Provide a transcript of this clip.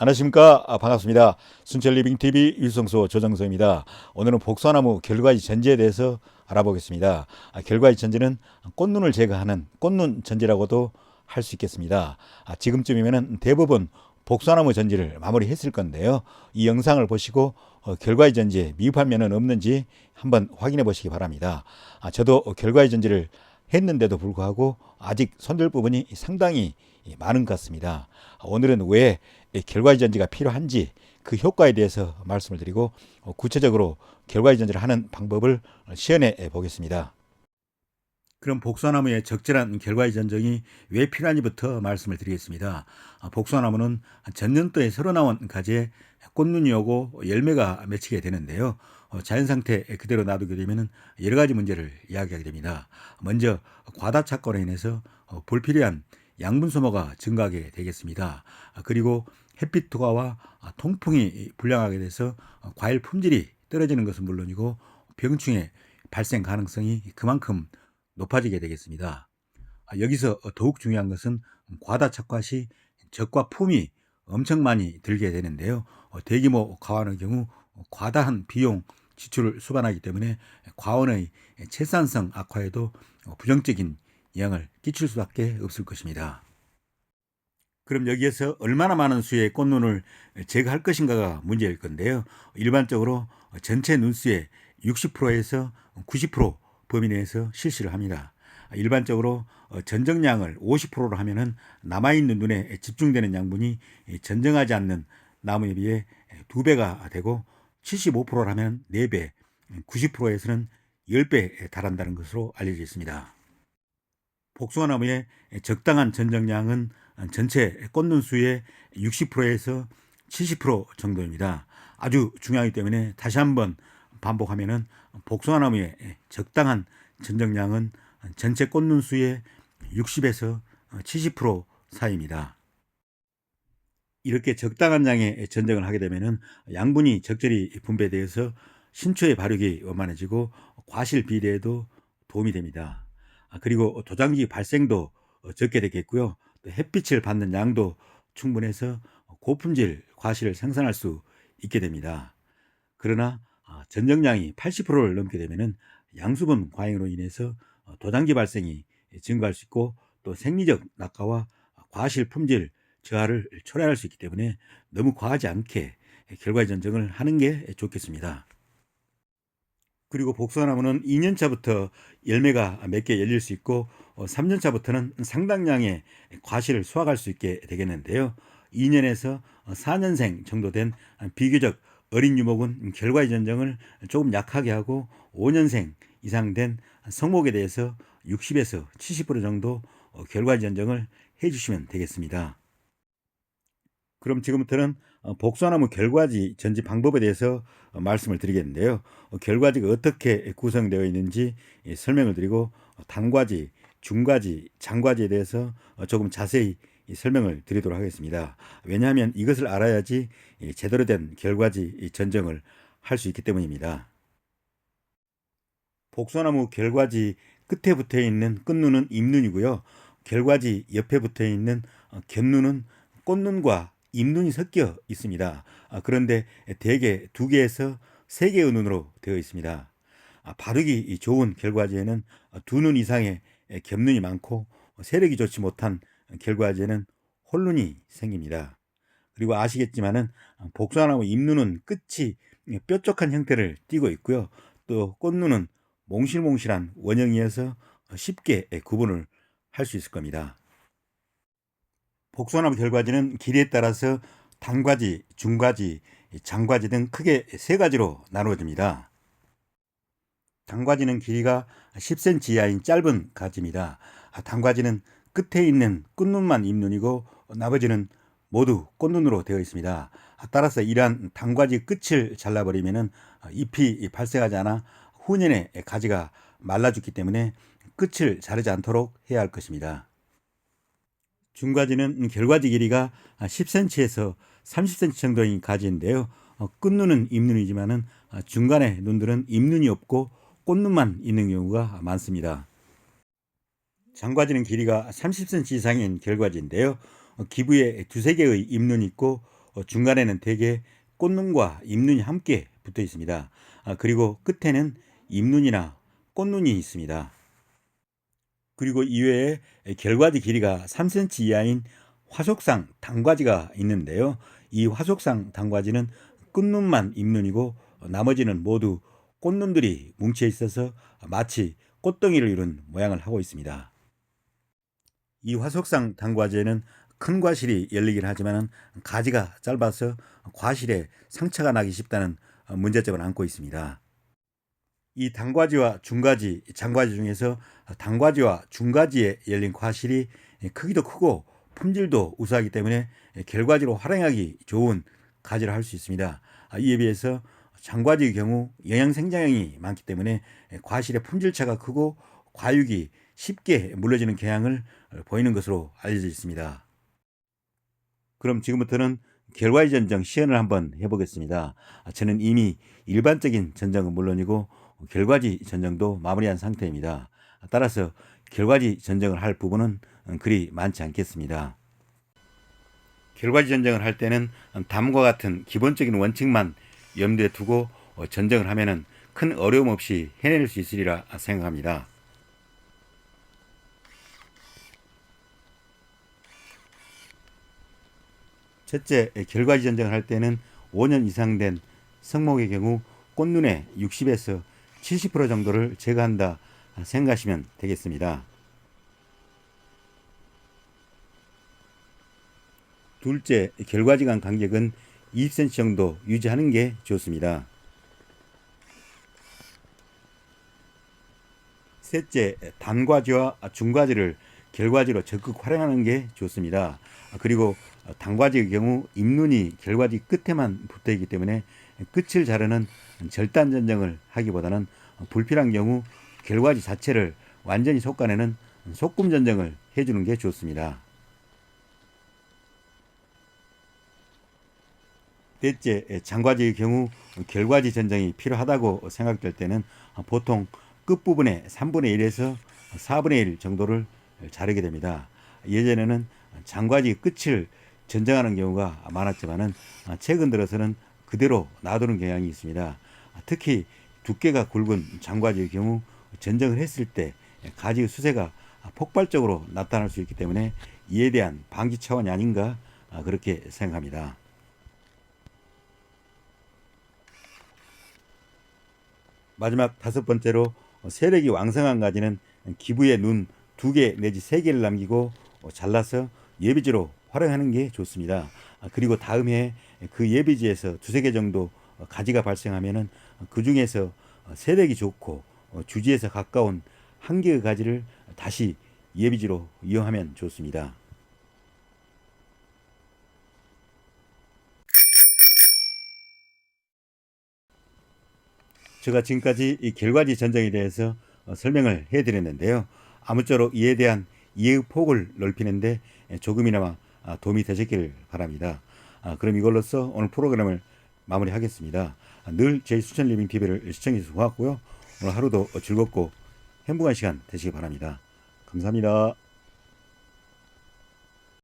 안녕하십니까. 반갑습니다. 순천리빙TV 유성소 조정서입니다. 오늘은 복숭아나무 결과지 전지에 대해서 알아보겠습니다. 결과지 전지는 꽃눈을 제거하는 꽃눈 전지라고도 할 수 있겠습니다. 지금쯤이면 대부분 복숭아나무 전지를 마무리했을 건데요. 이 영상을 보시고 결과지 전지에 미흡한 면은 없는지 한번 확인해 보시기 바랍니다. 저도 결과지 전지를 했는데도 불구하고 아직 손들 부분이 상당히 많은 것 같습니다. 오늘은 왜 결과지 전지가 필요한지 그 효과에 대해서 말씀을 드리고 구체적으로 결과지 전지를 하는 방법을 시연해 보겠습니다. 그럼 복숭아나무의 적절한 결과지 전정이 왜 필요한지부터 말씀을 드리겠습니다. 복숭아나무는 전년도에 새로 나온 가지에 꽃눈이 오고 열매가 맺히게 되는데요. 자연 상태 그대로 놔두게 되면 여러 가지 문제를 이야기하게 됩니다. 먼저 과다 착과로 인해서 불필요한 양분 소모가 증가하게 되겠습니다. 그리고 햇빛 투과와 통풍이 불량하게 돼서 과일 품질이 떨어지는 것은 물론이고 병충해 발생 가능성이 그만큼 높아지게 되겠습니다. 여기서 더욱 중요한 것은 과다 착과 시 적과 품이 엄청 많이 들게 되는데요. 대규모 과원의 경우 과다한 비용 지출을 수반하기 때문에 과원의 채산성 악화에도 부정적인 영향을 끼칠 수밖에 없을 것입니다. 그럼 여기에서 얼마나 많은 수의 꽃눈을 제거할 것인가가 문제일 건데요. 일반적으로 전체 눈수의 60%에서 90% 범위 내에서 실시를 합니다. 일반적으로 전정량을 50%로 하면은 남아있는 눈에 집중되는 양분이 전정하지 않는 나무에 비해 2배가 되고 75%라면 4배, 90%에서는 10배에 달한다는 것으로 알려져 있습니다. 복숭아나무의 적당한 전정량은 전체 꽃눈 수의 60%에서 70% 정도입니다. 아주 중요하기 때문에 다시 한번 반복하면은 복숭아나무의 적당한 전정량은 전체 꽃눈 수의 60에서 70% 사이입니다. 이렇게 적당한 양의 전정을 하게 되면은 양분이 적절히 분배되어서 신초의 발육이 원만해지고 과실 비대에도 도움이 됩니다. 그리고 도장지 발생도 적게 되겠고요. 또 햇빛을 받는 양도 충분해서 고품질 과실을 생산할 수 있게 됩니다. 그러나 전정량이 80%를 넘게 되면은 양수분 과잉으로 인해서 도장지 발생이 증가할 수 있고 또 생리적 낙하와 과실 품질 저하를 초래할 수 있기 때문에 너무 과하지 않게 결과지 전정을 하는 게 좋겠습니다. 그리고 복숭아나무는 2년차부터 열매가 몇 개 열릴 수 있고 3년차부터는 상당량의 과실을 수확할 수 있게 되겠는데요. 2년에서 4년생 정도 된 비교적 어린 유목은 결과지 전정을 조금 약하게 하고 5년생 이상 된 성목에 대해서 60에서 70% 정도 결과지 전정을 해주시면 되겠습니다. 그럼 지금부터는 복숭아나무 결과지 전지 방법에 대해서 말씀을 드리겠는데요. 결과지가 어떻게 구성되어 있는지 설명을 드리고 단과지, 중과지, 장과지에 대해서 조금 자세히 설명을 드리도록 하겠습니다. 왜냐하면 이것을 알아야지 제대로 된 결과지 전정을 할 수 있기 때문입니다. 복숭아나무 결과지 끝에 붙어 있는 끝눈은 잎눈이고요. 결과지 옆에 붙어 있는 곁눈은 꽃눈과 잎눈이 섞여 있습니다. 그런데 대개 2개에서 3개의 눈으로 되어 있습니다. 바르기 좋은 결과지에는 2눈 이상의 겹눈이 많고 세력이 좋지 못한 결과지에는 홀눈이 생깁니다. 그리고 아시겠지만은 복숭아나무 잎눈은 끝이 뾰족한 형태를 띠고 있고요. 또 꽃눈은 몽실몽실한 원형이어서 쉽게 구분을 할 수 있을 겁니다. 복숭아나무 결과지는 길이에 따라서 단과지, 중과지, 장과지 등 크게 3가지로 나누어집니다. 단과지는 길이가 10cm 이하인 짧은 가지입니다. 단과지는 끝에 있는 끝눈만 잎눈이고 나머지는 모두 꽃눈으로 되어 있습니다. 따라서 이러한 단과지 끝을 잘라버리면 잎이 발생하지 않아 후년에 가지가 말라 죽기 때문에 끝을 자르지 않도록 해야 할 것입니다. 중과지는 결과지 길이가 10cm에서 30cm 정도인 가지인데요. 끝눈은 잎눈이지만은 중간에 눈들은 잎눈이 없고 꽃눈만 있는 경우가 많습니다. 장과지는 길이가 30cm 이상인 결과지인데요. 기부에 2-3개의 잎눈이 있고 중간에는 대개 꽃눈과 잎눈이 함께 붙어 있습니다. 그리고 끝에는 잎눈이나 꽃눈이 있습니다. 그리고 이외에 결과지 길이가 3cm 이하인 화속상 단과지가 있는데요. 이 화속상 단과지는 끝눈만 잎눈이고 나머지는 모두 꽃눈들이 뭉쳐 있어서 마치 꽃덩이를 이룬 모양을 하고 있습니다. 이 화속상 단과지에는 큰 과실이 열리긴 하지만 가지가 짧아서 과실에 상처가 나기 쉽다는 문제점을 안고 있습니다. 이 단과지와 중과지, 장과지 중에서 단과지와 중과지에 열린 과실이 크기도 크고 품질도 우수하기 때문에 결과지로 활용하기 좋은 가지를 할 수 있습니다. 이에 비해서 장과지의 경우 영양생장량이 많기 때문에 과실의 품질차가 크고 과육이 쉽게 물러지는 경향을 보이는 것으로 알려져 있습니다. 그럼 지금부터는 결과지 전정 시연을 한번 해보겠습니다. 저는 이미 일반적인 전정은 물론이고 결과지 전정도 마무리한 상태입니다. 따라서 결과지 전정을 할 부분은 그리 많지 않겠습니다. 결과지 전정을 할 때는 다음과 같은 기본적인 원칙만 염두에 두고 전정을 하면 큰 어려움 없이 해낼 수 있으리라 생각합니다. 첫째, 결과지 전정을 할 때는 5년 이상 된 성목의 경우 꽃눈의 60에서 70% 정도를 제거한다 생각하시면 되겠습니다. 둘째, 결과지 간 간격은 20cm 정도 유지하는 게 좋습니다. 셋째, 단과지와 중과지를 결과지로 적극 활용하는 게 좋습니다. 그리고 단과지의 경우 잎눈이 결과지 끝에만 붙어 있기 때문에 끝을 자르는 절단 전정을 하기보다는 불필요한 경우 결과지 자체를 완전히 솎아내는 솎음 전정을 해주는 게 좋습니다. 넷째, 장과지의 경우 결과지 전정이 필요하다고 생각될 때는 보통 끝부분의 3분의 1에서 4분의 1 정도를 자르게 됩니다. 예전에는 장과지 끝을 전정하는 경우가 많았지만 최근 들어서는 그대로 놔두는 경향이 있습니다. 특히 두께가 굵은 장과지의 경우 전정을 했을 때 가지의 수세가 폭발적으로 나타날 수 있기 때문에 이에 대한 방지 차원이 아닌가 그렇게 생각합니다. 마지막 다섯 번째로 세력이 왕성한 가지는 기부에 눈 2개 내지 3개를 남기고 잘라서 예비지로 활용하는 게 좋습니다. 그리고 다음 해에 그 예비지에서 2~3개 정도 가지가 발생하면은 그 중에서 세력이 좋고 주지에서 가까운 1개의 가지를 다시 예비지로 이용하면 좋습니다. 제가 지금까지 이 결과지 전정에 대해서 설명을 해드렸는데요. 아무쪼록 이에 대한 이해의 폭을 넓히는데 조금이나마 도움이 되셨기를 바랍니다. 그럼 이걸로써 오늘 프로그램을 마무리하겠습니다. 늘 저희 순천리빙TV를 시청해 주셔서 고맙고요. 오늘 하루도 즐겁고 행복한 시간 되시기 바랍니다. 감사합니다.